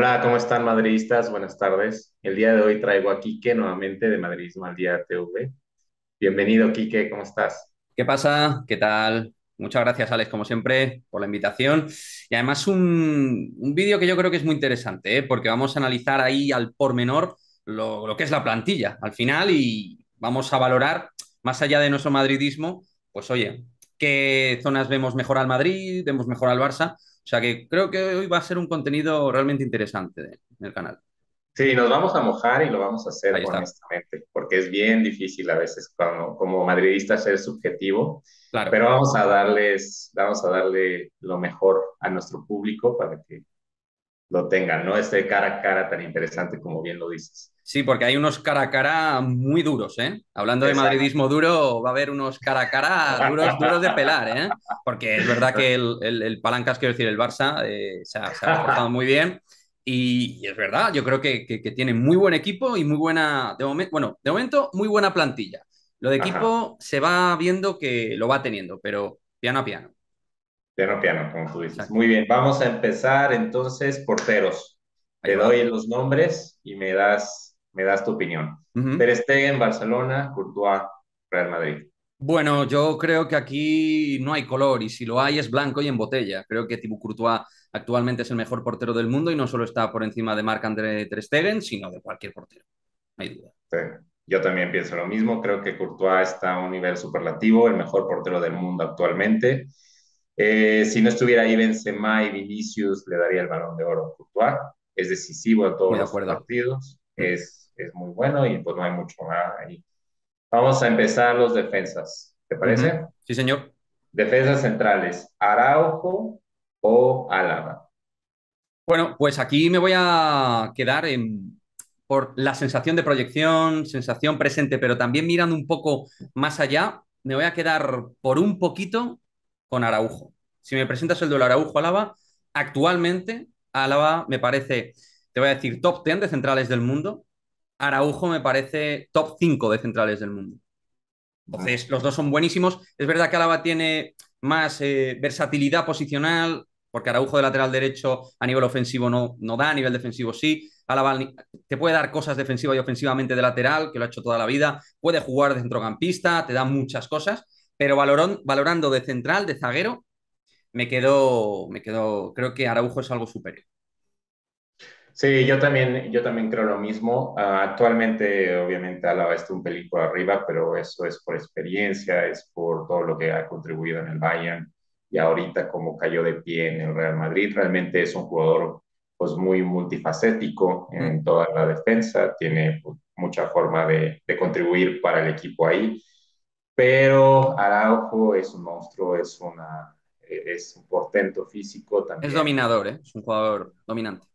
Hola, ¿cómo están madridistas? Buenas tardes. El día de hoy traigo a Quique nuevamente de Madridismo al Día TV. Bienvenido, Quique, ¿cómo estás? ¿Qué pasa? ¿Qué tal? Muchas gracias, Alex, como siempre, por la invitación. Y además un vídeo que yo creo que es muy interesante, ¿eh? Porque vamos a analizar ahí al pormenor lo que es la plantilla al final y vamos a valorar, más allá de nuestro madridismo, pues oye, qué zonas vemos mejor al Madrid, vemos mejor al Barça. O sea que creo que hoy va a ser un contenido realmente interesante en el canal. Sí, nos vamos a mojar y lo vamos a hacer Ahí está. honestamente, porque es bien difícil a veces como madridista ser subjetivo, Claro. pero vamos a darle lo mejor a nuestro público para que lo tengan, ¿no? Este cara a cara tan interesante como bien lo dices. Sí, porque hay unos cara a cara muy duros, ¿eh? Hablando de Exacto. madridismo duro, va a haber unos cara a cara duros, duros de pelar, ¿eh? Porque es verdad que el Palancas, quiero decir, el Barça, se ha reforzado muy bien y es verdad, yo creo que tiene muy buen equipo y muy buena, de momento, bueno, de momento, muy buena plantilla. Lo de Ajá. equipo se va viendo que lo va teniendo, pero piano a piano. Piano, piano, como tú dices. Exacto. Muy bien, vamos a empezar entonces, porteros. Ahí Te va. doy los nombres y me das tu opinión. Ujú. Ter Stegen, Barcelona, Courtois, Real Madrid. Bueno, yo creo que aquí no hay color y si lo hay es blanco y en botella. Creo que Thibaut Courtois actualmente es el mejor portero del mundo y no solo está por encima de Marc-André Ter Stegen, sino de cualquier portero. No hay duda. Sí, yo también pienso lo mismo. Creo que Courtois está a un nivel superlativo, el mejor portero del mundo actualmente. Si no estuviera ahí Benzema y Vinicius, le daría el Balón de Oro a Courtois. Es decisivo en todos Muy de los acuerdo. partidos, Mm. es muy bueno y pues no hay mucho más ahí. Vamos a empezar los defensas. ¿Te Ujú. parece? Sí, señor. Defensas centrales, Araujo o Álava. Bueno, pues aquí me voy a quedar por la sensación de proyección, sensación presente, pero también mirando un poco más allá, me voy a quedar por un poquito con Araujo. Si me presentas el duelo Araujo-Álava, actualmente Álava me parece, te voy a decir, top 10 de centrales del mundo. Araujo me parece top 5 de centrales del mundo. Ujú. Entonces, los dos son buenísimos. Es verdad que Álava tiene más versatilidad posicional, porque Araujo de lateral derecho a nivel ofensivo no da, a nivel defensivo sí. Álava te puede dar cosas defensivas y ofensivamente de lateral, que lo ha hecho toda la vida. Puede jugar de centrocampista, te da muchas cosas, pero valorando de central, de zaguero, creo que Araujo es algo superior. Sí, yo también creo lo mismo. Actualmente, obviamente, Álava está un pelín por arriba, pero eso es por experiencia, es por todo lo que ha contribuido en el Bayern y ahorita como cayó de pie en el Real Madrid. Realmente es un jugador pues muy multifacético Mm. en toda la defensa, tiene pues, mucha forma de contribuir para el equipo ahí, pero Araujo es un monstruo, es un portento físico Es también. dominador, ¿eh? Es un jugador dominante.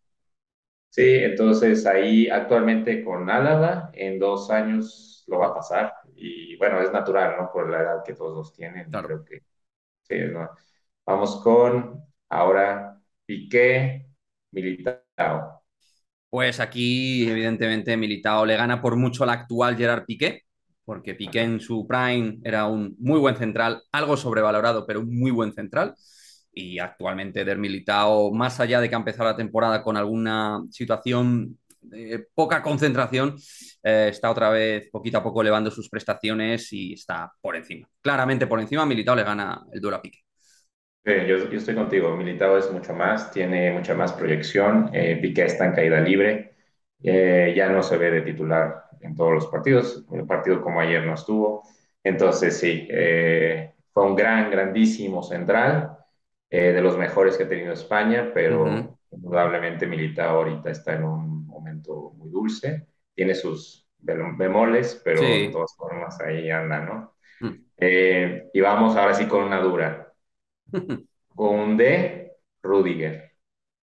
Sí, entonces ahí actualmente con Álava, en 2 años lo va a Mm. pasar. Y bueno, es natural, ¿no? Por la edad que todos dos tienen. Claro. Creo que sí, ¿no? Vamos con ahora Piqué, Militao. Pues aquí, evidentemente, Militao le gana por mucho al actual Gerard Piqué, porque Piqué Ajá. en su prime era un muy buen central, algo sobrevalorado, pero un muy buen central. Y actualmente Eder Militao, más allá de que ha empezado la temporada con alguna situación de poca concentración, está otra vez poquito a poco elevando sus prestaciones y está por encima. Claramente por encima, Militao le gana el duelo a Piqué. Yo estoy contigo. Militao es mucho más, tiene mucha más proyección. Piqué está en caída libre. Ya no se ve de titular en todos los partidos. Un partido como ayer no estuvo. Entonces, sí, fue un grandísimo central, de los mejores que ha tenido España, Ujú. pero indudablemente Militao ahorita está en un momento muy dulce. Tiene sus bemoles, pero de Sí. todas formas ahí anda, ¿no? Mm. Y vamos ahora sí con una dura. Koundé, Rudiger.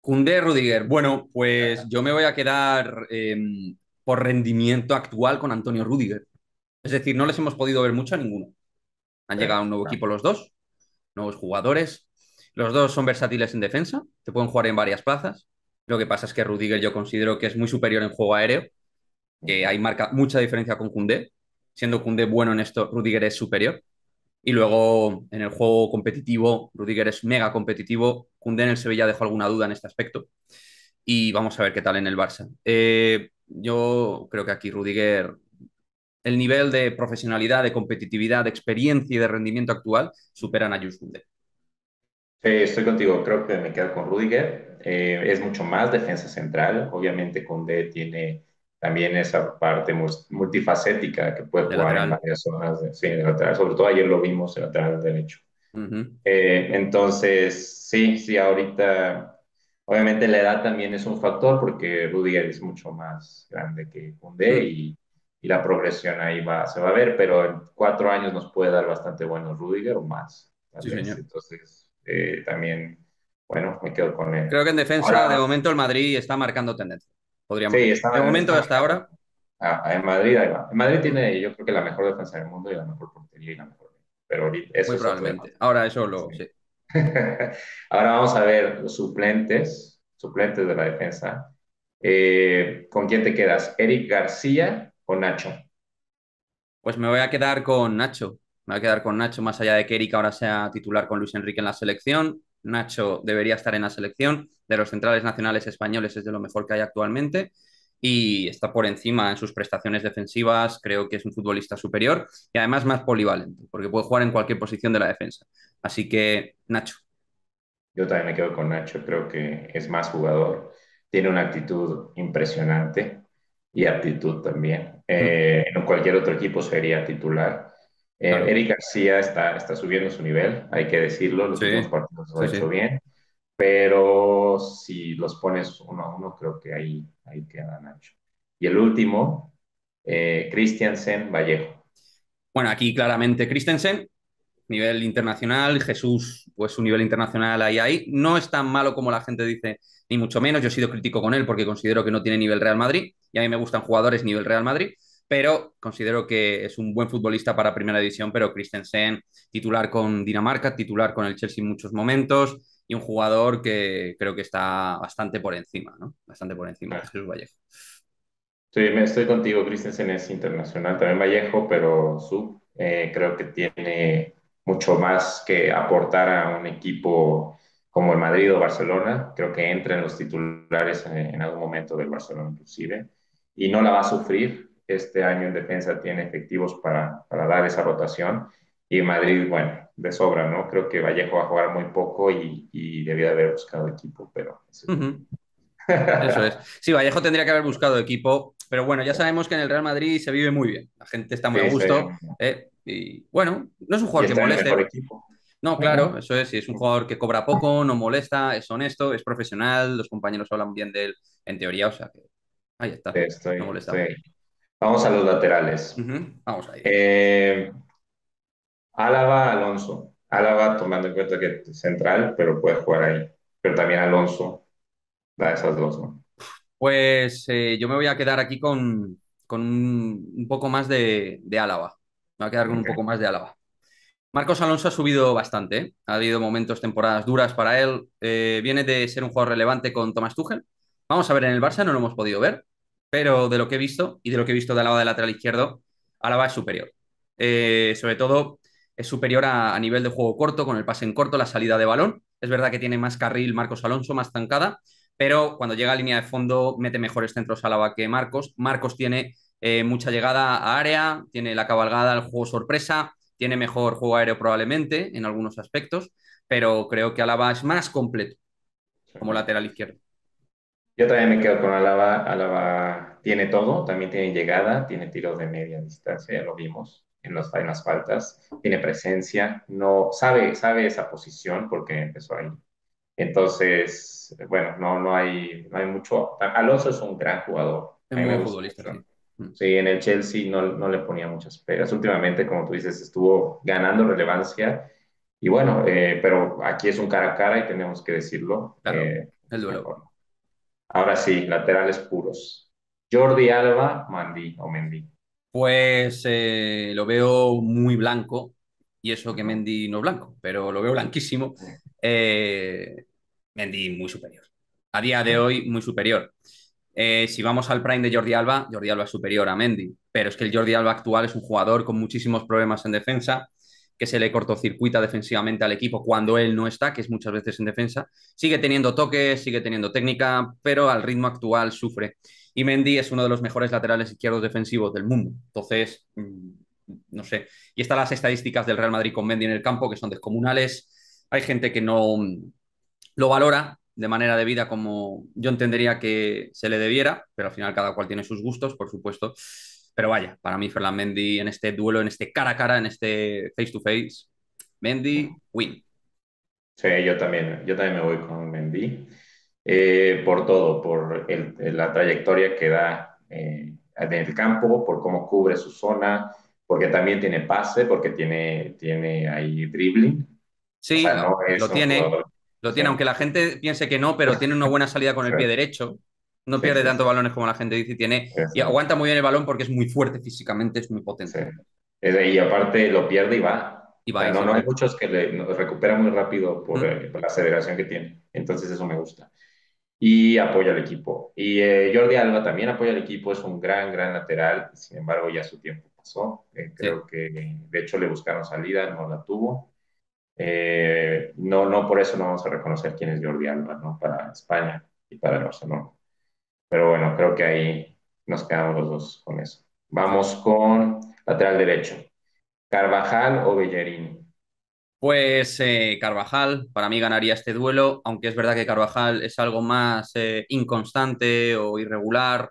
Koundé, Rudiger. Bueno, pues yo me voy a quedar por rendimiento actual con Antonio Rudiger. Es decir, no les hemos podido ver mucho a ninguno. Han llegado a un nuevo equipo los dos, nuevos jugadores. Los dos son versátiles en defensa, te pueden jugar en varias plazas. Lo que pasa es que Rudiger yo considero que es muy superior en juego aéreo, que hay marca mucha diferencia con Koundé. Siendo Koundé bueno en esto, Rudiger es superior. Y luego en el juego competitivo, Rudiger es mega competitivo. Koundé en el Sevilla dejó alguna duda en este aspecto. y vamos a ver qué tal en el Barça. Yo creo que aquí Rudiger, el nivel de profesionalidad, de competitividad, de experiencia y de rendimiento actual superan a Jules Koundé. Estoy contigo, creo que me quedo con Rudiger. Es mucho más defensa central. Obviamente, Koundé tiene también esa parte multifacética que puede De jugar en lateral. varias zonas sí, de lateral. Sobre todo ayer lo vimos en lateral derecho. Ujú. Entonces, sí, sí, ahorita, obviamente la edad también es un factor porque Rudiger es mucho más grande que Koundé Mm. y la progresión ahí va, se va a ver, pero en 4 años nos puede dar bastante buenos Rudiger o más, tal Sí, vez. señor. Entonces, también, bueno, me quedo con él. Creo que en defensa, de Ahora, momento, el Madrid está marcando tendencia, podríamos sí, decir. De momento, está hasta marcando. ahora. En Madrid, ahí va. En Madrid Mm. tiene, yo creo que la mejor defensa del mundo y la mejor portería y la mejor. Pero ahorita, eso Muy es otro debate. probablemente. Ahora eso lo Sí. sé. Ahora vamos a ver los suplentes de la defensa. ¿Con quién te quedas? ¿Eric García o Nacho? Pues me voy a quedar con Nacho. Me voy a quedar con Nacho, más allá de que Eric ahora sea titular con Luis Enrique en la selección. Nacho debería estar en la selección. De los centrales nacionales españoles es de lo mejor que hay actualmente. Y está por encima en sus prestaciones defensivas. Creo que es un futbolista superior y además más polivalente, porque puede jugar en cualquier posición de la defensa. Así que Nacho, Yo también me quedo con Nacho, creo que es más jugador, tiene una actitud impresionante y aptitud también. mm, En cualquier otro equipo sería titular. claro. Eric García está subiendo su nivel, hay que decirlo, los últimos Sí, partidos lo ha sí, hecho sí. bien, pero si los pones uno a uno, creo que ahí queda Nacho. Y el último, Christiansen Vallejo. Bueno, aquí claramente Christensen, nivel internacional, Jesús, pues su nivel internacional ahí. No es tan malo como la gente dice, ni mucho menos. Yo he sido crítico con él porque considero que no tiene nivel Real Madrid y a mí me gustan jugadores nivel Real Madrid, pero considero que es un buen futbolista para primera división, pero Christensen, titular con Dinamarca, titular con el Chelsea en muchos momentos y un jugador que creo que está bastante por encima, ¿no? Bastante por encima de Jesús Vallejo. Sí, estoy contigo, Christensen es internacional, también Vallejo, pero creo que tiene mucho más que aportar a un equipo como el Madrid o Barcelona. Creo que entra en los titulares en algún momento del Barcelona inclusive, y no la va a sufrir. Este año en defensa tiene efectivos para dar esa rotación, y Madrid, bueno, de sobra, ¿no? Creo que Vallejo va a jugar muy poco y debía haber buscado equipo, pero esa es mi Ujú. opinión. Eso es. Sí, Vallejo tendría que haber buscado equipo, pero bueno, ya sabemos que en el Real Madrid se vive muy bien. La gente está muy a Sí, sí, gusto. Y bueno, no es un y jugador que está en el mejor moleste. equipo. No, claro, Ujú. eso es. Sí, es un jugador que cobra poco, no molesta, es honesto, es profesional. Los compañeros hablan bien de él en teoría, o sea que ahí está. No molesta. Estoy. Vamos a los laterales. Ujú. Vamos ahí. Eh, Álava, Alonso. Álava, tomando en cuenta que es central, pero puede jugar ahí. Pero también Alonso, da esas dos, ¿no? Pues yo me voy a quedar aquí con un poco más de Álava. Me voy a quedar con un poco Ok. más de Álava. Marcos Alonso ha subido bastante, ¿eh? Ha habido momentos, temporadas duras para él. Viene de ser un jugador relevante con Thomas Tuchel. Vamos a ver en el Barça, no lo hemos podido ver, pero de lo que he visto y de lo que he visto de Álava de lateral izquierdo, Álava es superior. Sobre todo es superior a nivel de juego corto, con el pase en corto, la salida de balón. Es verdad que tiene más carril Marcos Alonso, más zancada, pero cuando llega a línea de fondo mete mejores centros Álava que Marcos. Marcos tiene mucha llegada a área, tiene la cabalgada, el juego sorpresa, tiene mejor juego aéreo probablemente en algunos aspectos, pero creo que Álava es más completo como lateral izquierdo. Yo también me quedo con Álava. Álava tiene todo, también tiene llegada, tiene tiros de media distancia, ya lo vimos en las faltas, tiene presencia, no sabe esa posición porque empezó ahí. Entonces, bueno, no hay mucho. Alonso es un gran jugador, Es a mí muy me buen gusta futbolista, mucho. sí. Mm. Sí, en el Chelsea no le ponía muchas pegas. Últimamente, como tú dices, estuvo ganando relevancia y bueno, pero aquí es un cara a cara y tenemos que decirlo, Claro, el es duelo. mejor. Ahora sí, laterales puros. Jordi Alba, Mandy o Mendy. Pues lo veo muy blanco, y eso que Ujú. Mendy no es blanco, pero lo veo blanquísimo. Eh, Mendy muy superior. A día de hoy, muy superior. Si vamos al prime de Jordi Alba es superior a Mendy, pero es que el Jordi Alba actual es un jugador con muchísimos problemas en defensa, que se le cortocircuita defensivamente al equipo cuando él no está, que es muchas veces en defensa. Sigue teniendo toques, sigue teniendo técnica, pero al ritmo actual sufre. Y Mendy es uno de los mejores laterales izquierdos defensivos del mundo. Entonces, no sé. Y están las estadísticas del Real Madrid con Mendy en el campo, que son descomunales. Hay gente que no lo valora de manera debida como yo entendería que se le debiera, pero al final cada cual tiene sus gustos, por supuesto. Pero vaya, para mí Ferland Mendy en este duelo, en este cara a cara, en este face to face, Mendy win. Sí, yo también me voy con Mendy. Por todo, por la trayectoria que da en el campo, por cómo cubre su zona, porque también tiene pase, porque tiene ahí dribbling. O Sí, sea, no es lo un tiene, jugador. lo Sí, tiene, aunque la gente piense que no, pero tiene una buena salida con el sí, pie derecho. No sí, pierde sí, tantos sí, balones como la gente dice y sí, y sí, aguanta muy bien el balón porque es muy fuerte físicamente, es muy sí. potente. Y aparte lo pierde y va. Y O sea, va y no, se no hay va. muchos que lo recupera muy rápido ¿Mm? por la aceleración que tiene. Entonces eso me gusta. Y apoya al equipo. Y Jordi Alba también apoya al equipo, es un gran lateral, sin embargo ya su tiempo pasó. Sí, Creo que de hecho le buscaron salida, no la tuvo. No por eso no vamos a reconocer quién es Jordi Alba, ¿no? Para España y para el Barcelona. Pero bueno, creo que ahí nos quedamos los dos con eso. sí. Vamos con lateral derecho. ¿Carvajal o Bellerín? Pues Carvajal para mí ganaría este duelo, aunque es verdad que Carvajal es algo más inconstante o irregular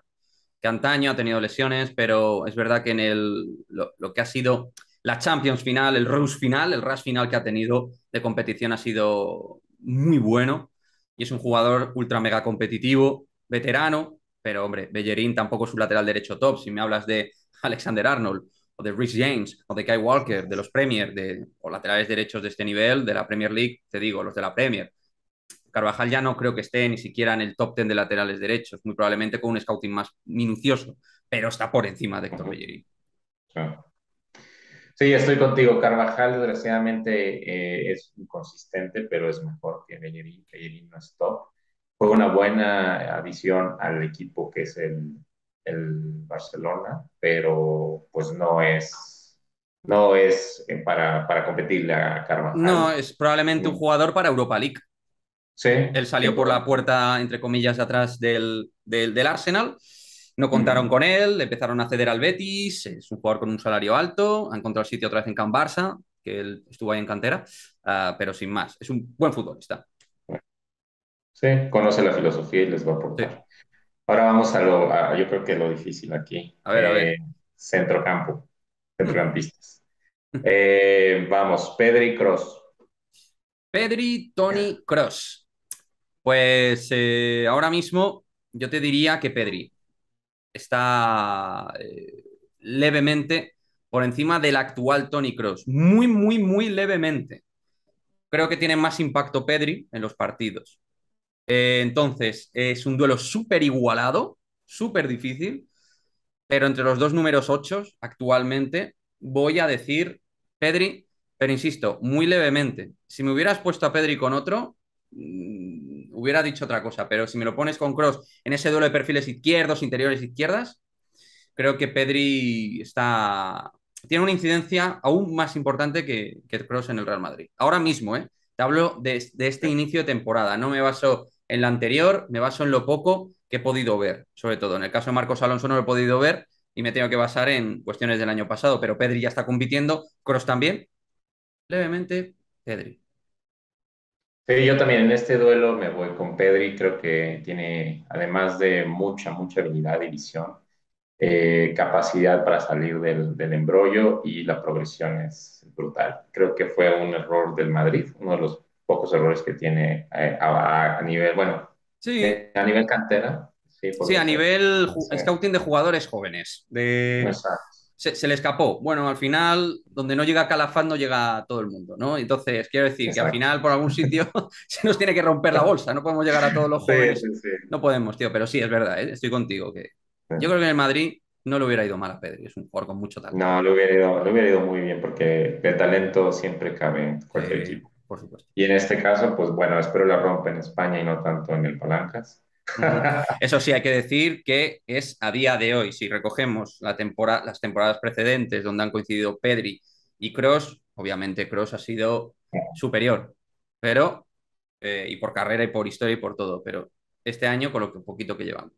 que antaño, ha tenido lesiones, pero es verdad que en lo que ha sido la Champions final, el Rush final que ha tenido de competición ha sido muy bueno y es un jugador ultra mega competitivo, veterano, pero hombre, Bellerín tampoco es un lateral derecho top. Si me hablas de Alexander Arnold o de Rhys James o de Kai Walker, de los Premier, o laterales derechos de este nivel, de la Premier League, te digo, los de la Premier. Carvajal ya no creo que esté ni siquiera en el top 10 de laterales derechos, muy probablemente con un scouting más minucioso, pero está por encima de Héctor Ujú. Bellerín. Sí. Sí, estoy contigo. Carvajal, desgraciadamente, es inconsistente, pero es mejor que Bellerín. Bellerín no es top. Fue una buena adición al equipo que es el Barcelona, pero pues no es para competirle a No, Carvajal. es probablemente un Mm. jugador para Europa League. Sí, Él salió por la 100%. puerta, entre comillas, de atrás del Arsenal. No contaron Ujú. con él, le empezaron a ceder al Betis. Es un jugador con un salario alto. Ha encontrado sitio otra vez en Can Barça, que él estuvo ahí en cantera, pero sin más. Es un buen futbolista. Sí, conoce la filosofía y les va a Sí. aportar. Ahora vamos yo creo que lo difícil aquí. A ver. Centrocampo, centrocampistas. Vamos, Pedri Cross. Pedri, Tony, Cross. Pues ahora mismo yo te diría que Pedri está levemente por encima del actual Tony Cross. Muy, muy, muy levemente. Creo que tiene más impacto Pedri en los partidos. Entonces, es un duelo súper igualado, súper difícil, pero entre los dos números 8 actualmente voy a decir Pedri, pero insisto, muy levemente. Si me hubieras puesto a Pedri con otro, hubiera dicho otra cosa, pero si me lo pones con Cross en ese duelo de perfiles izquierdos, interiores, izquierdas, creo que tiene una incidencia aún más importante que Cross en el Real Madrid. Ahora mismo, ¿eh? Te hablo de este inicio de temporada. No me baso en la anterior, me baso en lo poco que he podido ver. Sobre todo en el caso de Marcos Alonso no lo he podido ver y me tengo que basar en cuestiones del año pasado. Pero Pedri ya está compitiendo, Cross también. Levemente, Pedri. Sí, yo también en este duelo me voy con Pedri. Creo que tiene, además de mucha habilidad y visión, capacidad para salir del embrollo y la progresión es brutal. Creo que fue un error del Madrid, uno de los pocos errores que tiene a nivel, bueno, Sí, a nivel cantera, sí, sí, podría a ser. nivel Sí, scouting de jugadores jóvenes. exacto, Se le escapó. Bueno, al final, donde no llega Calafat, no llega todo el mundo, ¿no? Entonces, quiero decir que al exacto. final, por algún sitio, se nos tiene que romper la bolsa. No podemos llegar a todos los Sí, jóvenes. sí, sí. No podemos, tío. Pero sí, es verdad, ¿eh? Estoy contigo. Que Sí. yo creo que en el Madrid no le hubiera ido mal a Pedri. Es un jugador con mucho talento. No, le hubiera ido muy bien porque el talento siempre cabe en cualquier equipo. Por supuesto. Y en este caso, pues bueno, espero la rompa en España y no tanto en el Palancas. Ujú. Eso sí, hay que decir que es a día de hoy. Si recogemos las temporadas precedentes donde han coincidido Pedri y Cross, obviamente Kroos ha sido superior, pero, y por carrera y por historia y por todo, pero este año con lo que poquito que llevamos.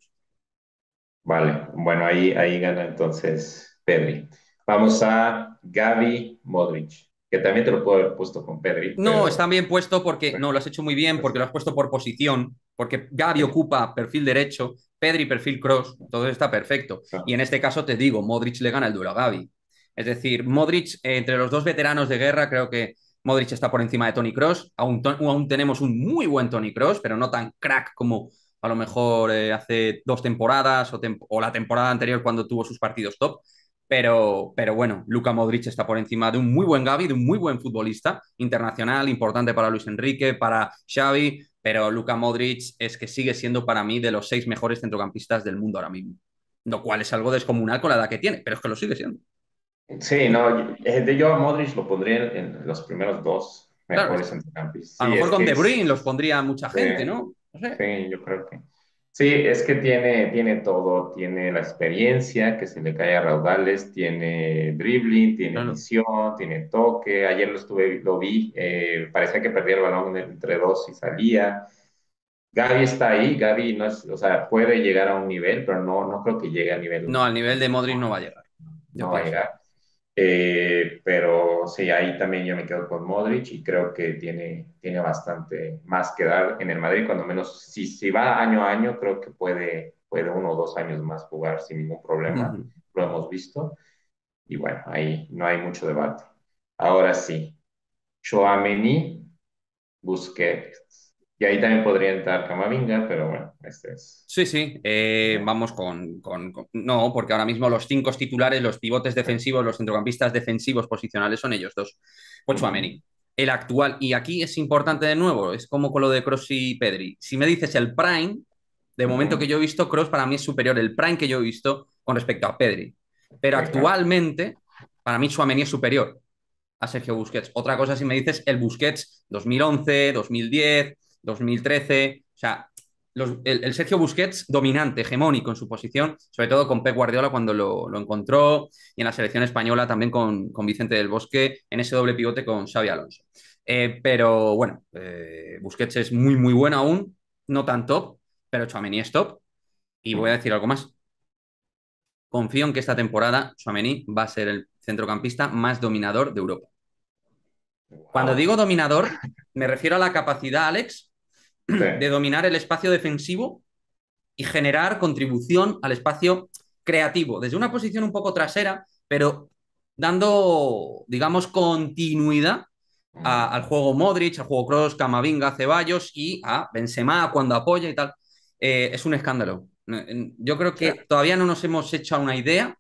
Vale, bueno, ahí gana entonces Pedri. Vamos a Gavi Modric, que también te lo puedo haber puesto con Pedri, No, está pero bien puesto porque, no, lo has hecho muy bien pues, porque lo has puesto por posición, porque Gavi sí, ocupa perfil derecho, Pedri perfil cross, todo está perfecto. Y no, en este caso te digo, Modric le gana el duelo a Gavi. Es decir, Modric, entre los dos veteranos de guerra, creo que Modric está por encima de Toni Kroos. Aún tenemos un muy buen Toni Kroos, pero no tan crack como a lo mejor hace 2 temporadas o la temporada anterior cuando tuvo sus partidos top. Pero bueno, Luka Modric está por encima de un muy buen Gavi, de un muy buen futbolista internacional, importante para Luis Enrique, para Xavi, pero Luka Modric es que sigue siendo para mí de los 6 mejores centrocampistas del mundo ahora mismo. Lo cual es algo descomunal con la edad que tiene, pero es que lo sigue siendo. sí, no, yo a Modric lo pondría en los primeros dos Claro, mejores centrocampistas. a lo Sí, mejor es con que De Bruyne los es, pondría mucha gente, sí, ¿no? No sé. sí, yo creo que. Sí, es que tiene todo, tiene la experiencia, que se le cae a raudales, tiene dribbling, tiene Claro. visión, tiene toque. Ayer lo vi, parecía que perdía el balón entre dos y salía. Gaby está ahí, Gaby no es, o sea, puede llegar a un nivel, pero no creo que llegue a nivel No, al nivel de Modric no va a llegar, yo no va a pienso. llegar. Pero sí, ahí también yo me quedo con Modric y creo que tiene bastante más que dar en el Madrid, cuando menos, si va año a año, creo que puede 1 o 2 años más jugar sin ningún problema, Ujú. lo hemos visto, y bueno, ahí no hay mucho debate. Ahora sí, Tchouaméni, Busquets, y ahí también podría entrar Camavinga, pero bueno, este es... Sí, sí, vamos No, porque ahora mismo los 5 titulares, los pivotes defensivos, los centrocampistas defensivos posicionales son ellos dos. Pues Ujú, Tchouaméni, el actual, y aquí es importante de nuevo, es como con lo de Kroos y Pedri. Si me dices el prime, de momento que ujú, yo he visto, Kroos para mí es superior el prime que yo he visto con respecto a Pedri. Pero sí, claro. actualmente, para mí Tchouaméni es superior a Sergio Busquets. Otra cosa si me dices el Busquets 2011, 2010, 2013, o sea, el Sergio Busquets dominante, hegemónico en su posición, sobre todo con Pep Guardiola cuando lo encontró y en la selección española también con Vicente del Bosque en ese doble pivote con Xavi Alonso. Pero bueno, Busquets es muy, muy bueno aún, no tan top, pero Tchouaméni es top. Y voy a Ujú. decir algo más. Confío en que esta temporada Tchouaméni va a ser el centrocampista más dominador de Europa. Cuando Wow. digo dominador, me refiero a la capacidad, Alex, Sí. de dominar el espacio defensivo y generar contribución al espacio creativo, desde una posición un poco trasera, pero dando, digamos, continuidad al Mm, juego Modric, al juego Kroos, Camavinga, Ceballos y a Benzema cuando apoya y tal. Es un escándalo. Yo creo sí. que todavía no nos hemos hecho una idea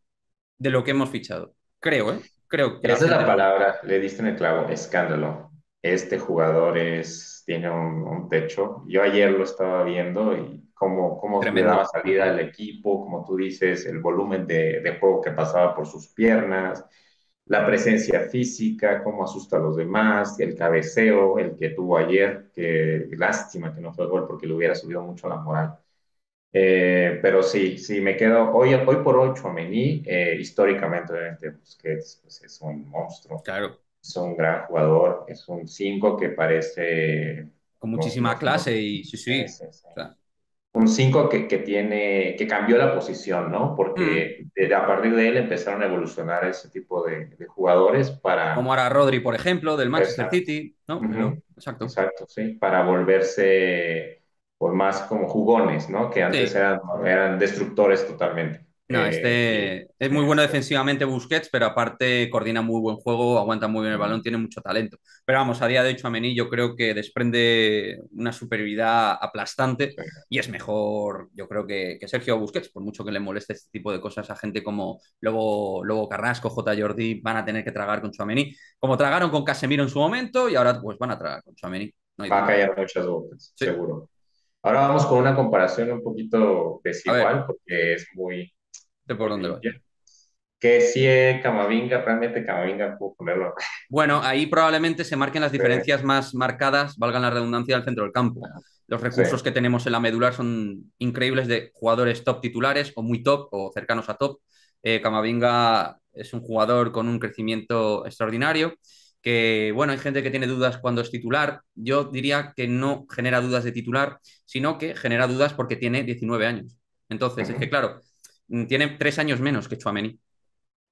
de lo que hemos fichado. Creo, ¿eh? Creo que la Esa es la gente no. palabra, le diste en el clavo, escándalo. Este jugador tiene un techo. Yo ayer lo estaba viendo y cómo le daba Tremendo. salida al equipo, como tú dices, el volumen de juego que pasaba por sus piernas, la presencia física, cómo asusta a los demás, el cabeceo, el que tuvo ayer, que lástima que no fue gol porque le hubiera subido mucho la moral. Pero sí, sí, me quedo. Hoy por hoy, Tchouaméni, históricamente, obviamente, Busquets pues, es un monstruo, Claro. es un gran jugador, es un 5 que parece. Con Nos, muchísima nos, nos- clase y sí, sí, sí. sí, sí. O sea, Un 5 que cambió la posición, ¿no? mm, Porque a partir de él empezaron a evolucionar ese tipo de jugadores como para. ahora Rodri, por ejemplo, del Manchester Exacto. City, ¿no? Pero, Ujú, exacto. exacto, sí, para volverse pues, más como jugones, ¿no? Que antes Sí. eran destructores totalmente. No, Y este es sí, muy bueno este, defensivamente Busquets, pero aparte coordina muy buen juego, aguanta muy bien el balón, mm, tiene mucho talento. Pero vamos, a día de hecho, Tchouaméni yo creo que desprende una superioridad aplastante sí, y es mejor, yo creo que Sergio Busquets, por mucho que le moleste este tipo de cosas a gente como Lobo Carrasco, J. Jordi, van a tener que tragar con Tchouaméni, como tragaron con Casemiro en su momento y ahora pues van a tragar con Tchouaméni, no hay va a duda. callar muchas bocas, Sí, seguro. Ahora vamos con una comparación un poquito a ver, desigual porque es muy, ¿de por muy dónde va? limpia. Que si Camavinga, realmente Camavinga puedo ponerlo. Bueno, ahí probablemente se marquen las diferencias más marcadas, valgan la redundancia, del centro del campo. Los Sí, recursos que tenemos en la medular son increíbles de jugadores top titulares o muy top o cercanos a top. Camavinga es un jugador con un crecimiento extraordinario que, bueno, hay gente que tiene dudas cuando es titular. Yo diría que no genera dudas de titular, sino que genera dudas porque tiene 19 años. Entonces, es que, Ujú. claro, tiene 3 años menos que Tchouaméni.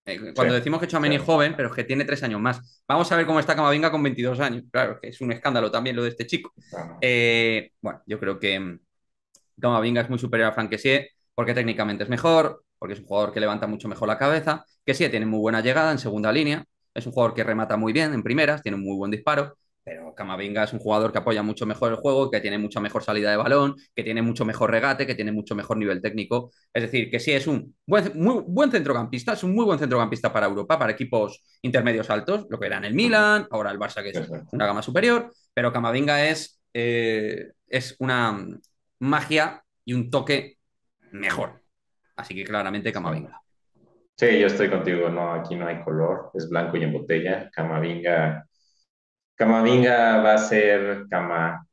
Sí, Cuando decimos que sí, Tchouaméni es joven, pero es que tiene 3 años más. Vamos a ver cómo está Camavinga con 22 años. Claro, que es un escándalo también lo de este chico. claro. Bueno, yo creo que Camavinga es muy superior a Frank Kessie porque técnicamente es mejor, porque es un jugador que levanta mucho mejor la cabeza. Kessie tiene muy buena llegada en segunda línea, es un jugador que remata muy bien en primeras, tiene un muy buen disparo, pero Camavinga es un jugador que apoya mucho mejor el juego, que tiene mucha mejor salida de balón, que tiene mucho mejor regate, que tiene mucho mejor nivel técnico. Es decir, que sí es un muy buen centrocampista, es un muy buen centrocampista para Europa, para equipos intermedios altos, lo que era en el Ujú. Milan, ahora el Barça, que es Exacto. una gama superior, pero Camavinga es una magia y un toque mejor. Así que claramente Sí. Camavinga. Sí, yo estoy contigo, no, aquí no hay color, es blanco y en botella. Camavinga va a ser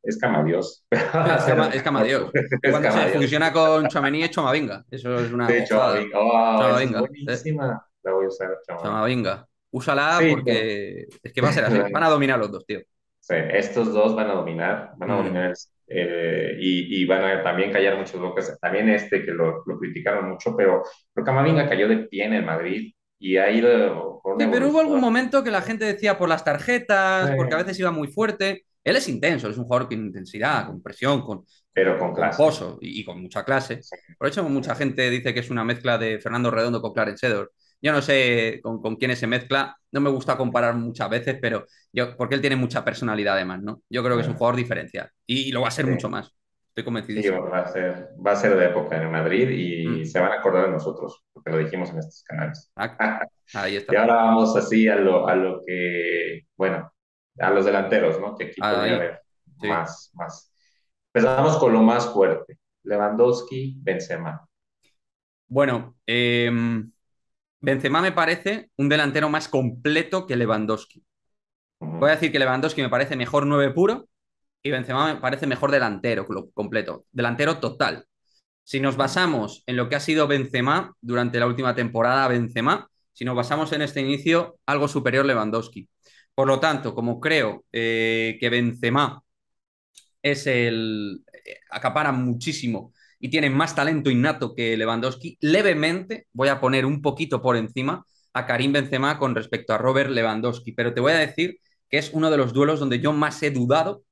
es Cama Dios, va a ser el Es Cama mejor, Dios. Que es cuando se Cama Dios. fusiona con Chouameni es Chamavinga. Eso es una Sí, gozada. Chamavinga, wow, esa es Chamavinga. buenísima, la voy a usar, Chamavinga. Chamavinga. Úsala Sí, porque es que va a ser así. Van a dominar los dos, tío. sí, estos dos van a Mm. dominar y van a también callar muchas bocas. También que lo criticaron mucho, pero Camavinga cayó de pie en el Madrid y ha ido con una Sí, pero hubo algún evolución. momento que la gente decía por las tarjetas, porque a eh, veces iba muy fuerte. Él es intenso, es un jugador con intensidad, con presión, pero con con clase. pozo y con mucha clase. Sí, Por eso mucha gente dice que es una mezcla de Fernando Redondo con Clarence Seedorf. Yo no sé con quién se mezcla, no me gusta comparar muchas veces, pero porque él tiene mucha personalidad además, ¿no? Yo creo que es un jugador diferencial y lo va a ser mucho sí, más. Estoy sí, convencidísimo. va a ser de época en el Madrid y Mm. se van a acordar de nosotros, porque lo dijimos en estos canales. Exacto. Ahí Y está. ahora vamos así a lo que, bueno, a los delanteros, ¿no? Que aquí podría Ahí. haber Sí. más. Empezamos con lo más fuerte. Lewandowski, Benzema. Bueno, Benzema me parece un delantero más completo que Lewandowski. Voy a Ujú. decir que Lewandowski me parece mejor 9 puro y Benzema me parece mejor delantero completo. Delantero total. Si nos basamos en lo que ha sido Benzema durante la última temporada, Benzema, si nos basamos en este inicio, algo superior Lewandowski. Por lo tanto, como creo que Benzema acapara muchísimo y tiene más talento innato que Lewandowski, levemente voy a poner un poquito por encima a Karim Benzema con respecto a Robert Lewandowski, pero te voy a decir que es uno de los duelos donde yo más he dudado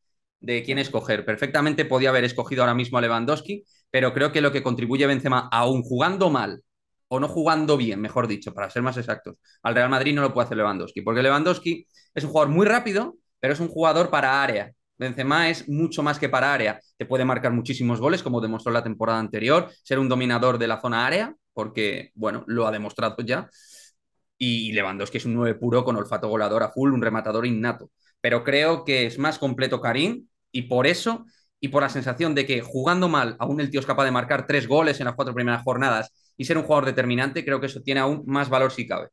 de quién escoger. Perfectamente podía haber escogido ahora mismo a Lewandowski, pero creo que lo que contribuye Benzema, aún jugando mal o no jugando bien, mejor dicho, para ser más exactos, al Real Madrid no lo puede hacer Lewandowski, porque Lewandowski es un jugador muy rápido, pero es un jugador para área. Benzema es mucho más que para área. Te puede marcar muchísimos goles, como demostró la temporada anterior, ser un dominador de la zona área, porque, bueno, lo ha demostrado ya. Y Lewandowski es un 9 puro con olfato goleador a full, un rematador innato. Pero creo que es más completo Karim y por eso y por la sensación de que jugando mal, aún el tío es capaz de marcar 3 goles en las 4 primeras jornadas y ser un jugador determinante, creo que eso tiene aún más valor si cabe.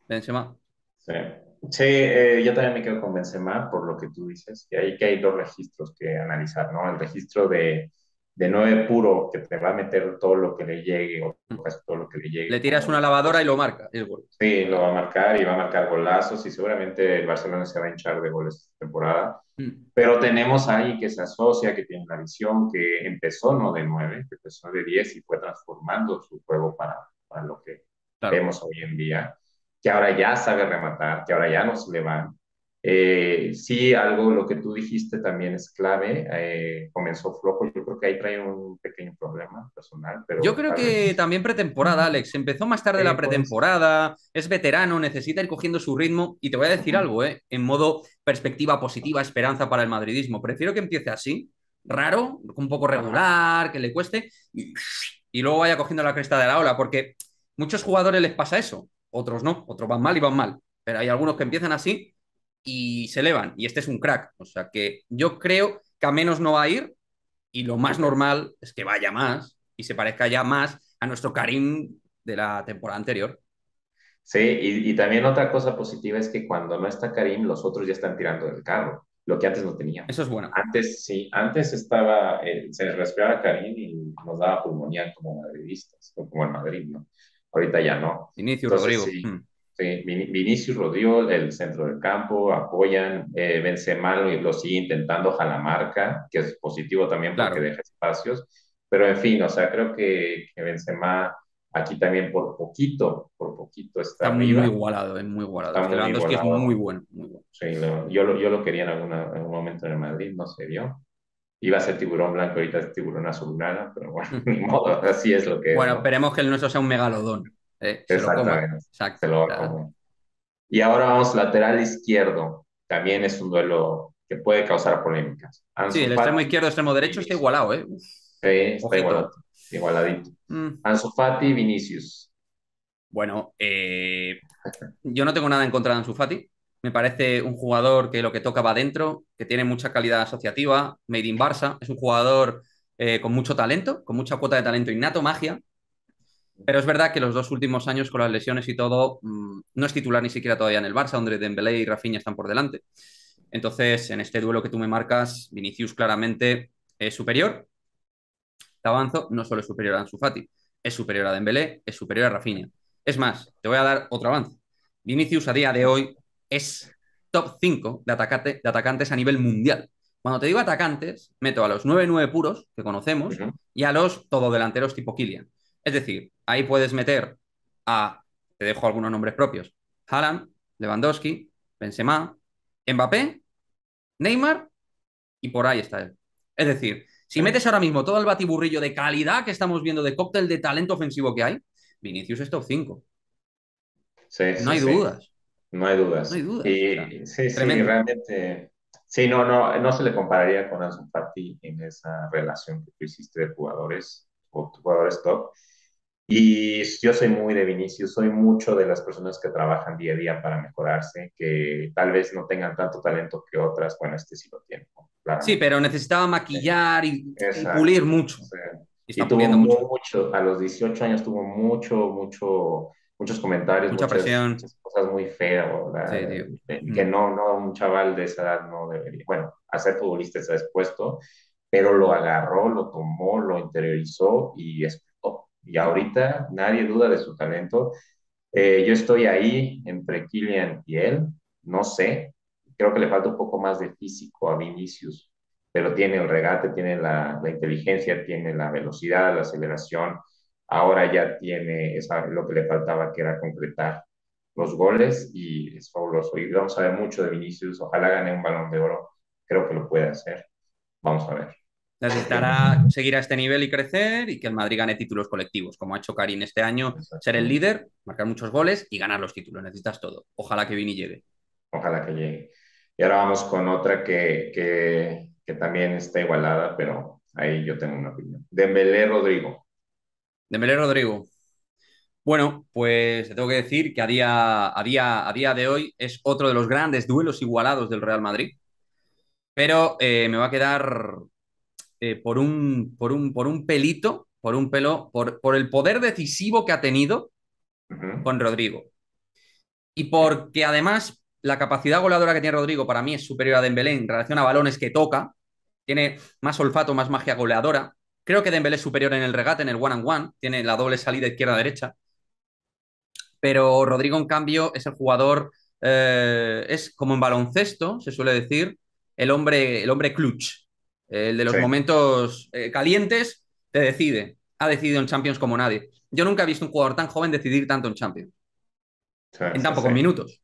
Benzema. Sí, sí, yo también me quedo con Benzema por lo que tú dices, que hay dos registros que analizar, ¿no? El registro de 9 puro, que te va a meter todo lo que le llegue, o casi todo lo que le Le llegue, tiras como una lavadora y lo Lewandowski. marca. Es gol. Sí, lo Claro. va a marcar y va a marcar golazos y seguramente el Barcelona se va a hinchar de goles esta temporada. Mm, Pero tenemos ahí que se asocia, que tiene una visión, que empezó no de 9, que empezó de 10 y fue transformando su juego para lo que claro. vemos hoy en día, que ahora ya sabe rematar, que ahora ya no se le van. Sí, algo, lo que tú dijiste también es clave. Comenzó flojo, yo creo que ahí trae un pequeño problema personal, Yo pero creo tal que vez también pretemporada, Alex. Empezó más tarde la puede ser. pretemporada, es veterano, necesita ir cogiendo su ritmo. Y te voy a decir algo, ¿eh? En modo perspectiva positiva, esperanza para el madridismo. Prefiero que empiece así, raro, un poco Ajá. regular, que le cueste, y luego vaya cogiendo la cresta de la ola, porque muchos jugadores les pasa eso, otros no, otros van mal y van mal. Pero hay algunos que empiezan así y se elevan, y este es un crack. O sea que yo creo que a menos no va a ir, y lo más normal es que vaya más y se parezca ya más a nuestro Karim de la temporada anterior. Sí, y también otra cosa positiva es que cuando no está Karim, los otros ya están tirando del carro, lo que antes no Eso es teníamos. bueno. Antes sí, antes estaba, se respiraba Karim y nos daba pulmonía como madridistas, o como en Madrid, ¿no? Ahorita ya no. Vinicius, Entonces Rodrigo. sí, Mm. Sí, Vinicius, Rodrigo, el centro del campo, apoyan, Benzema lo sigue intentando Jalamarca, que es positivo también porque Claro, deja espacios, pero en fin, o sea, creo que Benzema aquí también por poquito está está muy arriba, igualado, es muy igualado. está Es que muy Lewandowski es muy igualado. bueno, muy bueno. Sí, yo lo quería en algún momento en el Madrid, no se dio. Iba a ser tiburón blanco, ahorita es tiburón azulgrana, pero bueno, Mm. ni modo, así es lo que es, Bueno, ¿no? esperemos que el nuestro sea un megalodón. Se lo coma. Exactamente, se Exacto. lo va a comer. Y ahora vamos lateral izquierdo. También es un duelo que puede causar polémicas. Sí, Ansu el extremo Fati izquierdo, extremo y derecho está Vinicius. igualado, ¿eh? Uf, Sí, está igualado, ojito. igualadito. Mm. Ansu Fati y Vinicius. Bueno, yo no tengo nada en contra de Ansu Fati. Me parece un jugador que lo que toca va dentro, que tiene mucha calidad asociativa, made in Barça. Es un jugador con mucho talento, con mucha cuota de talento innato, magia. Pero es verdad que los dos últimos años con las lesiones y todo, no es titular ni siquiera todavía en el Barça, donde Dembélé y Rafinha están por delante. Entonces, en este duelo que tú me marcas, Vinicius claramente es superior. Te avanzo, no solo es superior a Ansu Fati, es superior a Dembélé, es superior a Rafinha. Es más, te voy a dar otro avance. Vinicius a día de hoy es top 5 de atacantes a nivel mundial. Cuando te digo atacantes, meto a los 9-9 puros que conocemos Ujú. y a los tododelanteros tipo Kylian. Es decir, ahí puedes meter a, te dejo algunos nombres propios, Haaland, Lewandowski, Benzema, Mbappé, Neymar y por ahí está él. Es decir, si Sí, metes ahora mismo todo el batiburrillo de calidad que estamos viendo de cóctel de talento ofensivo que hay, Vinicius es top 5. sí, No sí, hay sí. dudas, No hay no hay dudas. dudas. O sea, Y sí, sí, tremendo. realmente. Sí, no se le compararía con Ansu Fati en esa relación que tú hiciste de jugadores o jugadores top. Y yo soy muy de Vinicius, soy mucho de las personas que trabajan día a día para mejorarse, que tal vez no tengan tanto talento que otras. Bueno, este sí lo tiene, ¿no? Sí, Claramente. pero necesitaba Sí, maquillar y exacto. pulir mucho. Sí. Y Y está tuvo puliendo mucho. mucho, a los 18 años tuvo muchos comentarios, Mucha presión. muchas cosas muy feas, Sí, ¿verdad? tío. Que Mm. no, un chaval de esa edad no debería, bueno, a ser futbolista está expuesto, pero lo agarró, lo tomó, lo interiorizó y explotó. Y ahorita nadie duda de su talento. Yo estoy ahí entre Kylian y él, no sé, creo que le falta un poco más de físico a Vinicius, pero tiene el regate, tiene la inteligencia, tiene la velocidad, la aceleración, ahora ya tiene lo que le faltaba, que era concretar los goles y es fabuloso. Y vamos a ver mucho de Vinicius, ojalá gane un balón de oro, creo que lo puede hacer, vamos a ver. Necesitará seguir a este nivel y crecer y que el Madrid gane títulos colectivos, como ha hecho Karim este año, ser el Exacto. líder, marcar muchos goles y ganar los títulos. Necesitas todo. Ojalá que Vini llegue. Ojalá que llegue. Y ahora vamos con otra que también está igualada, pero ahí yo tengo una opinión. Dembélé Rodrigo. Dembélé Rodrigo. Bueno, pues te tengo que decir que a día de hoy es otro de los grandes duelos igualados del Real Madrid, pero me va a quedar por un pelito, por un pelo, por el poder decisivo que ha tenido Ujú. con Rodrigo. Y Sí, porque además la capacidad goleadora que tiene Rodrigo para mí es superior a Dembélé en relación a balones que toca, tiene más olfato, más magia goleadora. Creo que Dembélé es superior en el regate, en el one and one, tiene la doble salida izquierda-derecha. Pero Rodrigo, en cambio, es el jugador, es como en baloncesto, se suele decir, el hombre clutch, el de los sí, momentos calientes, te decide. Ha decidido en Champions como nadie. Yo nunca he visto un jugador tan joven decidir tanto en Champions, sí, en tan sí, sí. pocos minutos,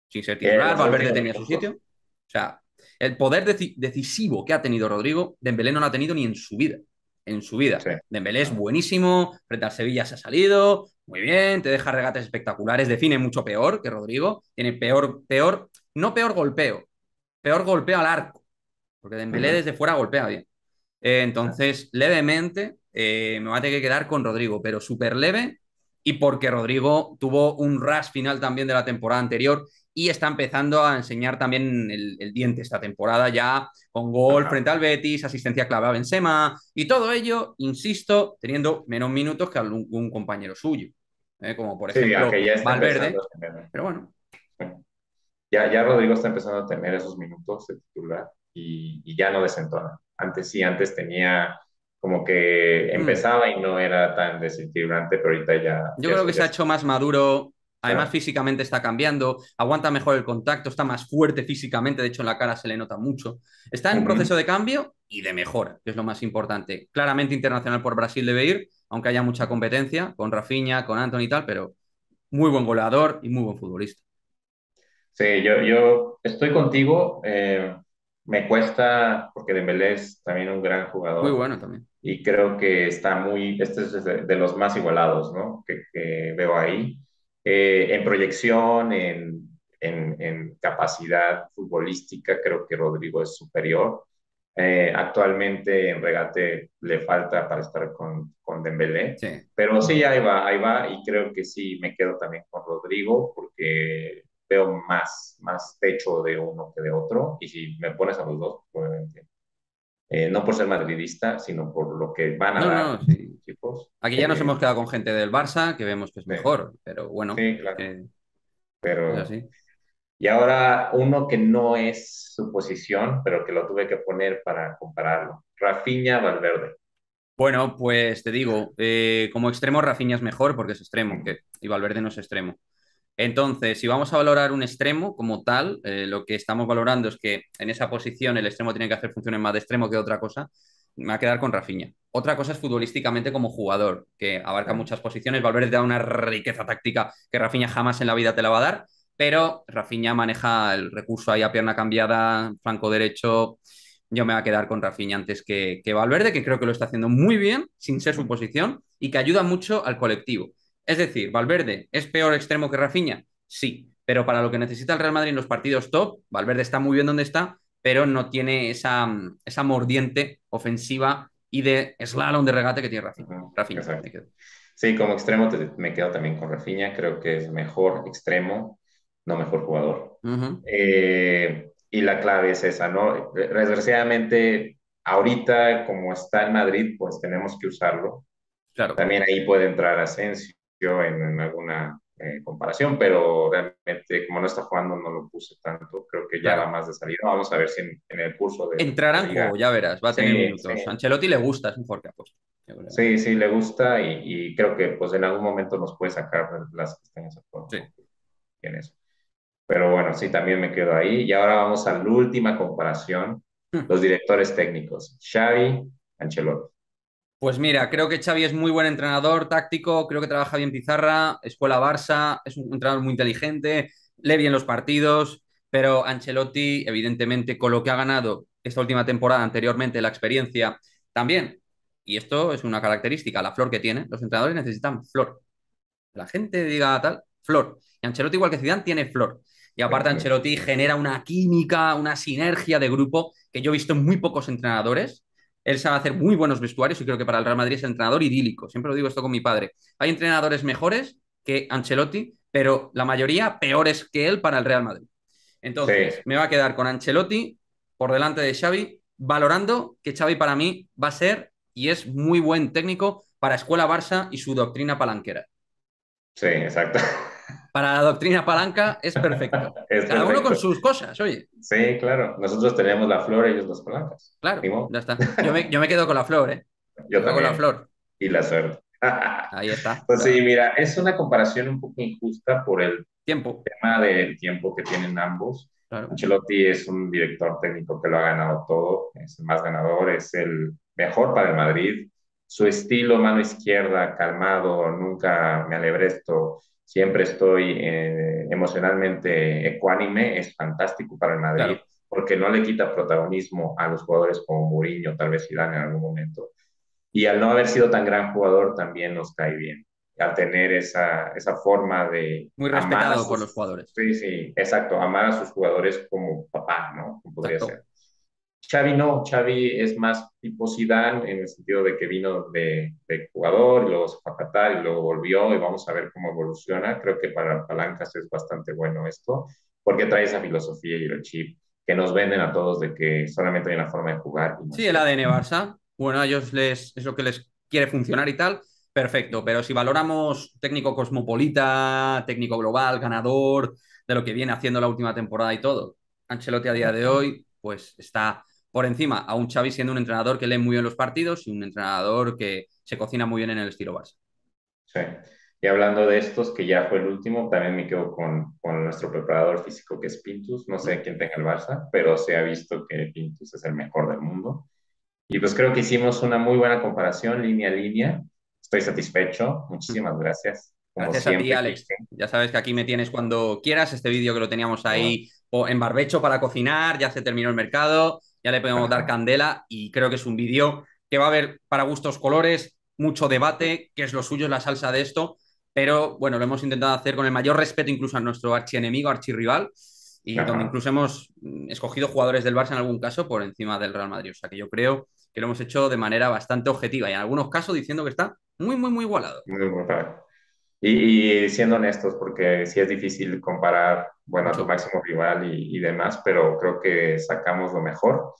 sin ser titular, Los Valverde últimos tenía su sitio. minutos, O sea, el poder decisivo que ha tenido Rodrigo, Dembélé no lo ha tenido ni en su vida. En su vida. sí. Dembélé es No. buenísimo, frente al Sevilla se ha salido, muy bien, te deja regates espectaculares, define mucho peor que Rodrigo, tiene no peor golpeo al arco, porque Dembélé Ujú. desde fuera golpea bien. Sí. Entonces, levemente, me va a tener que quedar con Rodrigo, pero súper leve y porque Rodrigo tuvo un rush final también de la temporada anterior y está empezando a enseñar también el diente esta temporada ya con gol Ajá. frente al Betis, asistencia clave a Benzema y todo ello, insisto, teniendo menos minutos que algún compañero suyo, como por Sí, ejemplo aunque ya está empezando Valverde, a tener. pero bueno. Sí. Ya Rodrigo está empezando a tener esos minutos de titular y ya no desentona. Antes sí, antes tenía como que Mm. empezaba y no era tan desequilibrante, pero ahorita ya, Yo ya creo eso que ya se ha está. hecho más maduro Además, claro. físicamente está cambiando, aguanta mejor el contacto, está más fuerte físicamente, de hecho en la cara se le nota mucho. Está en Ujú. proceso de cambio y de mejora, que es lo más importante. Claramente internacional por Brasil debe ir, aunque haya mucha competencia con Rafinha, con Anthony y tal, pero muy buen goleador y muy buen futbolista. Sí, yo estoy contigo. Me cuesta, porque Dembélé es también un gran Muy jugador bueno también. y creo que está este es de los más igualados, ¿no? Que veo ahí. En proyección, en capacidad futbolística, creo que Rodrigo es superior. Actualmente en regate le falta para estar con Dembélé, Sí. pero sí, ahí va, y creo que sí me quedo también con Rodrigo porque veo más techo de uno que de otro, y si me pones a los dos, obviamente, no por ser madridista, sino por lo que van a No, dar no, sí. los equipos. Aquí ya nos hemos quedado con gente del Barça que vemos que es Sí, mejor, pero bueno, sí, es claro, que es pero... así. Y ahora uno que no es su posición, pero que lo tuve que poner para compararlo. Rafinha Valverde. Bueno, pues te digo, como extremo Rafinha es mejor porque es extremo, Ujú. y Valverde no es extremo. Entonces, si vamos a valorar un extremo como tal, lo que estamos valorando es que en esa posición el extremo tiene que hacer funciones más de extremo que de otra cosa. Me va a quedar con Rafinha. Otra cosa es futbolísticamente como jugador, que abarca Sí. muchas posiciones. Valverde da una riqueza táctica que Rafinha jamás en la vida te la va a dar, pero Rafinha maneja el recurso ahí a pierna cambiada, flanco derecho. Yo me voy a quedar con Rafinha antes que Valverde, que creo que lo está haciendo muy bien, sin ser su Ujú. posición, y que ayuda mucho al colectivo. Es decir, ¿Valverde es peor extremo que Rafinha? Sí, pero para lo que necesita el Real Madrid en los partidos top, Valverde está muy bien donde está, pero no tiene esa mordiente ofensiva y de slalom de regate que tiene Rafinha. Ujú. Rafinha, Exacto. me quedo. Sí, como extremo me quedo también con Rafinha. Creo que es mejor extremo, no mejor jugador. Uh -huh. Y la clave es esa, ¿no? Desgraciadamente, ahorita como está en Madrid, pues tenemos que usarlo. Claro, También ahí puede entrar Asensio en alguna comparación, pero realmente como no está jugando no lo puse tanto. Creo que ya va claro. más de salida. Vamos a ver si en el curso Entrará de en liga. juego, ya verás, va a tener Sí, minutos. A sí, Ancelotti le gusta, es mejor que ha puesto. Yo creo. sí, sí, le gusta, y creo que pues en algún momento nos puede sacar las castañas a fuego, Sí. ¿no? En eso. Pero bueno, sí, también me quedo ahí. Y ahora vamos a la última comparación. Los directores técnicos, Xavi, Ancelotti. Pues mira, creo que Xavi es muy buen entrenador táctico, creo que trabaja bien pizarra, escuela Barça, es un entrenador muy inteligente, lee bien los partidos, pero Ancelotti, evidentemente, con lo que ha ganado esta última temporada, anteriormente la experiencia, también, y esto es una característica, la flor que tiene, los entrenadores necesitan flor. La gente diga tal, flor. Y Ancelotti, igual que Zidane, tiene flor. Y Sí, aparte sí. Ancelotti genera una química, una sinergia de grupo que yo he visto en muy pocos entrenadores. Él sabe hacer muy buenos vestuarios y creo que para el Real Madrid es el entrenador idílico. Siempre lo digo esto con mi padre. Hay entrenadores mejores que Ancelotti, pero la mayoría peores que él para el Real Madrid. Sí, Entonces, me va a quedar con Ancelotti por delante de Xavi, valorando que Xavi para mí va a ser y es muy buen técnico para Escuela Barça y su doctrina palanquera. sí, exacto. Para la doctrina palanca es perfecto. Es Cada uno con perfecto. sus cosas, oye. Sí, claro. Nosotros tenemos la flor, ellos las palancas. Ni Claro, modo. ya está. Yo me quedo con la flor, ¿eh? Me Yo quedo con la también. flor. Y la suerte. Ahí está. O Pues sí, sea, mira, es una comparación un poco injusta por el tiempo. tema del tiempo que tienen ambos. Claro, Ancelotti es un director técnico que lo ha ganado todo, es el más ganador, es el mejor para el Madrid. Su estilo, mano izquierda, calmado, nunca me alebresto, siempre estoy emocionalmente ecuánime, es fantástico para el Madrid claro. porque no le quita protagonismo a los jugadores como Mourinho, tal vez Zidane en algún momento. Y al no haber sido tan gran jugador, también nos cae bien. Al tener esa forma de Muy amar a respetado por los sus, jugadores. sí, sí, exacto, amar a sus jugadores como papá, ¿no? Como podría Exacto. ser. Xavi no, Xavi es más tipo Zidane en el sentido de que vino de jugador y luego se fue a Qatar y luego volvió, y vamos a ver cómo evoluciona. Creo que para Palancas es bastante bueno esto, porque trae esa filosofía y el chip que nos venden a todos de que solamente hay una forma de jugar, y no es Sí, el cierto. ADN Barça. Bueno, a ellos es lo que les quiere funcionar y tal. Perfecto. Pero si valoramos técnico cosmopolita, técnico global, ganador, de lo que viene haciendo la última temporada y todo, Ancelotti a día de hoy, pues está por encima, a un Xavi siendo un entrenador que lee muy bien los partidos y un entrenador que se cocina muy bien en el estilo Barça. Sí. Y hablando de estos, que ya fue el último, también me quedo con nuestro preparador físico que es Pintus. No sé quién tenga el Barça, pero se ha visto que Pintus es el mejor del mundo. Y pues creo que hicimos una muy buena comparación línea a línea. Estoy satisfecho. Muchísimas gracias. Como Gracias a ti, siempre, Alex. Quique. Ya sabes que aquí me tienes cuando quieras. Este vídeo que lo teníamos Ah, ahí en barbecho para cocinar, ya se terminó el mercado, ya le podemos dar ajá. candela y creo que es un vídeo que va a haber para gustos colores, mucho debate, qué es lo suyo, es la salsa de esto, pero bueno, lo hemos intentado hacer con el mayor respeto incluso a nuestro archienemigo, archirrival, y donde Ajá. incluso hemos escogido jugadores del Barça en algún caso por encima del Real Madrid. O sea que yo creo que lo hemos hecho de manera bastante objetiva y en algunos casos diciendo que está muy, muy, muy igualado. Muy bueno. Y siendo honestos, porque sí es difícil comparar, bueno, a tu Mucho. máximo rival y demás, pero creo que sacamos lo mejor.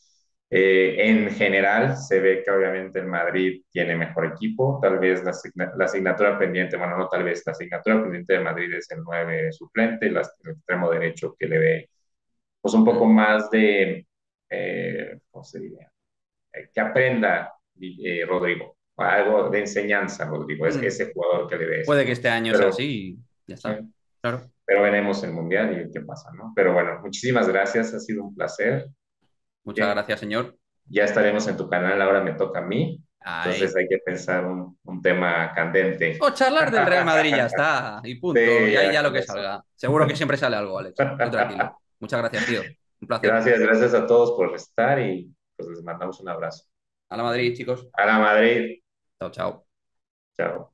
En general, se ve que obviamente el Madrid tiene mejor equipo. Tal vez la asignatura pendiente, bueno, no tal vez, la asignatura pendiente de Madrid es el 9 suplente, el extremo derecho que le ve pues un poco Mm. más de, ¿cómo se diría? Que aprenda Rodrigo, algo de enseñanza, Rodrigo, es Mm. ese jugador que le ve eso, Puede que ¿no? este año sea Pero, así y ya sí, está. Claro. pero veremos el Mundial y qué pasa, ¿no? Pero bueno, muchísimas gracias, ha sido un placer. Muchas Que gracias, señor. ya estaremos en tu canal, ahora me toca a mí, entonces Ahí. hay que pensar un tema candente. O charlar del Real Madrid, ya está. Y punto. Y Sí, ahí ya ya lo con que eso. salga. Seguro que siempre sale algo, Alex. Tú tranquilo. Muchas gracias, tío. Un placer. Gracias, gracias a todos por estar y pues les mandamos un abrazo. A la Madrid, chicos. A la Madrid, Chao, chao. chao.